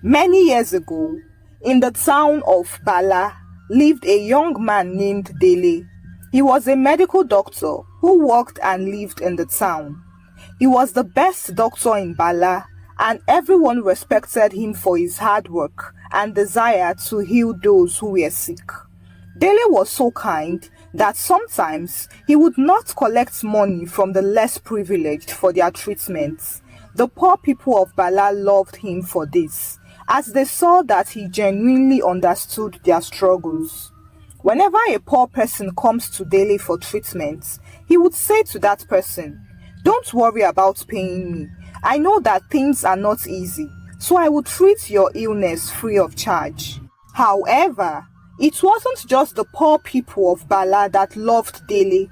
Many years ago, in the town of Bala, lived a young man named Dele. He was a medical doctor who worked and lived in the town. He was the best doctor in Bala, and everyone respected him for his hard work and desire to heal those who were sick. Dele was so kind that sometimes he would not collect money from the less privileged for their treatments. The poor people of Bala loved him for this, as they saw that he genuinely understood their struggles. Whenever a poor person comes to Dele for treatment, he would say to that person, "Don't worry about paying me. I know that things are not easy, so I will treat your illness free of charge." However, it wasn't just the poor people of Bala that loved Dele.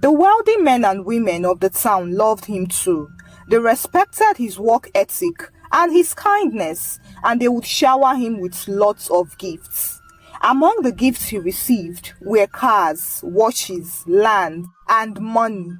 The wealthy men and women of the town loved him too. They respected his work ethic and his kindness, and they would shower him with lots of gifts. Among the gifts he received were cars, watches, land, and money.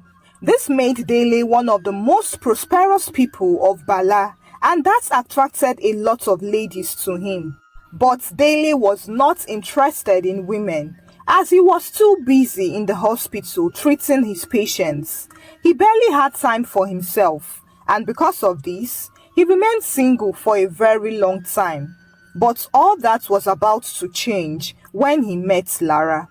This made Dele one of the most prosperous people of Bala, and that attracted a lot of ladies to him. But Dele was not interested in women, as he was too busy in the hospital treating his patients. He barely had time for himself, and because of this, he remained single for a very long time. But all that was about to change when he met Lara.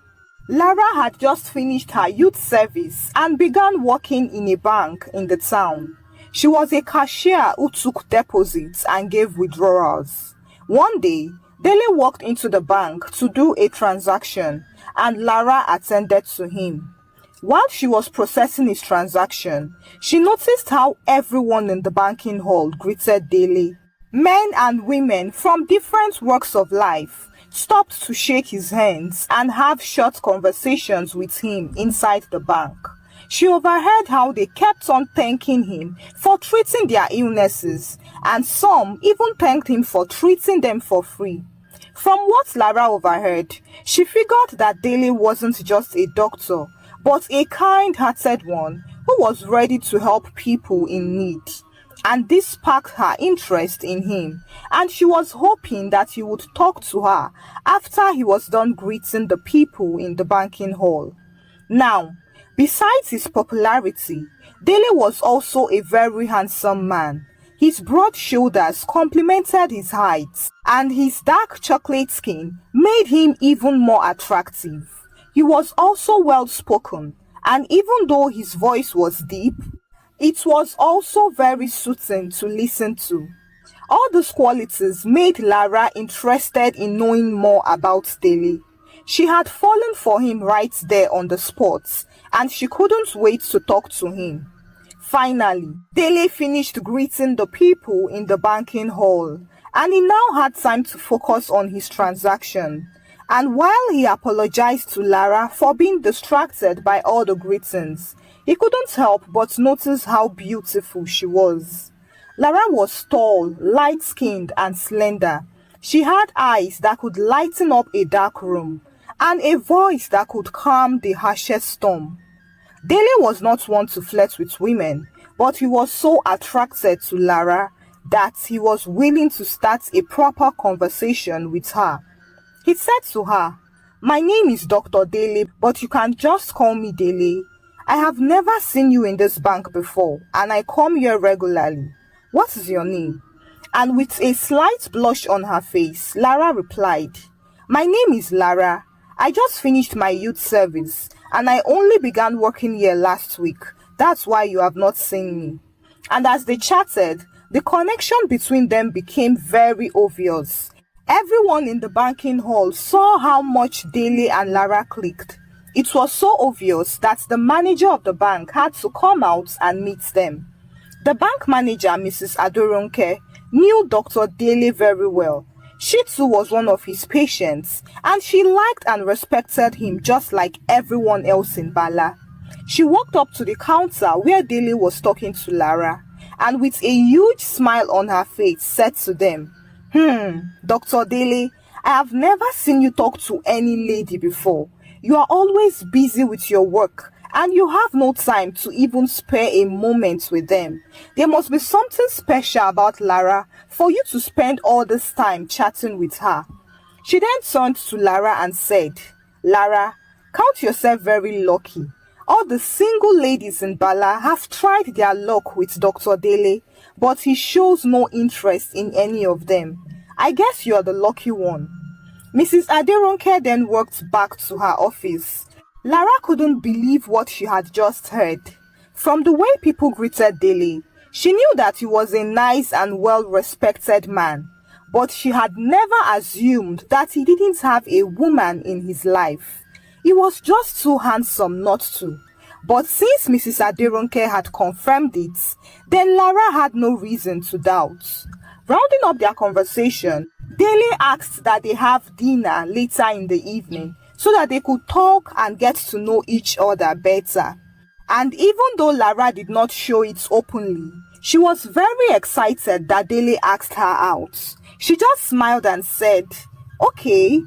Lara had just finished her youth service and began working in a bank in the town. She was a cashier who took deposits and gave withdrawals. One day, Dele walked into the bank to do a transaction, and Lara attended to him. While she was processing his transaction, she noticed how everyone in the banking hall greeted Dele. Men and women from different walks of life stopped to shake his hands and have short conversations with him inside the bank. She overheard how they kept on thanking him for treating their illnesses, and some even thanked him for treating them for free. From what Lara overheard, she figured that Dele wasn't just a doctor, but a kind-hearted one who was ready to help people in need. And this sparked her interest in him, and she was hoping that he would talk to her after he was done greeting the people in the banking hall. Now, besides his popularity, Dele was also a very handsome man. His broad shoulders complemented his height, and his dark chocolate skin made him even more attractive. He was also well-spoken, and even though his voice was deep, it was also very soothing to listen to. All these qualities made Lara interested in knowing more about Dele. She had fallen for him right there on the spot, and she couldn't wait to talk to him. Finally, Dele finished greeting the people in the banking hall, and he now had time to focus on his transaction. And while he apologized to Lara for being distracted by all the greetings, he couldn't help but notice how beautiful she was. Lara was tall, light-skinned, and slender. She had eyes that could lighten up a dark room, and a voice that could calm the harshest storm. Dele was not one to flirt with women, but he was so attracted to Lara that he was willing to start a proper conversation with her. He said to her, "My name is Dr. Dele, but you can just call me Dele. I have never seen you in this bank before, and I come here regularly. What is your name?" And with a slight blush on her face, Lara replied, "My name is Lara. I just finished my youth service, and I only began working here last week. That's why you have not seen me." And as they chatted, the connection between them became very obvious. Everyone in the banking hall saw how much Dele and Lara clicked. It was so obvious that the manager of the bank had to come out and meet them. The bank manager, Mrs. Adoronke, knew Dr. Dele very well. She too was one of his patients, and she liked and respected him just like everyone else in Bala. She walked up to the counter where Dele was talking to Lara, and with a huge smile on her face said to them, Dr. Dele, I have never seen you talk to any lady before. You are always busy with your work, and you have no time to even spare a moment with them. There must be something special about Lara for you to spend all this time chatting with her. She then turned to Lara and said, Lara, count yourself very lucky. All the single ladies in Bala have tried their luck with Dr. Dele, but he shows no interest in any of them. I guess you're the lucky one. Mrs. Aderonke then walked back to her office. Lara couldn't believe what she had just heard. From the way people greeted Dele, she knew that he was a nice and well-respected man, but she had never assumed that he didn't have a woman in his life. He was just too handsome not to. But since Mrs. Aderonke had confirmed it, then Lara had no reason to doubt. Rounding up their conversation, Dele asked that they have dinner later in the evening so that they could talk and get to know each other better. And even though Lara did not show it openly, she was very excited that Dele asked her out. She just smiled and said, "Okay."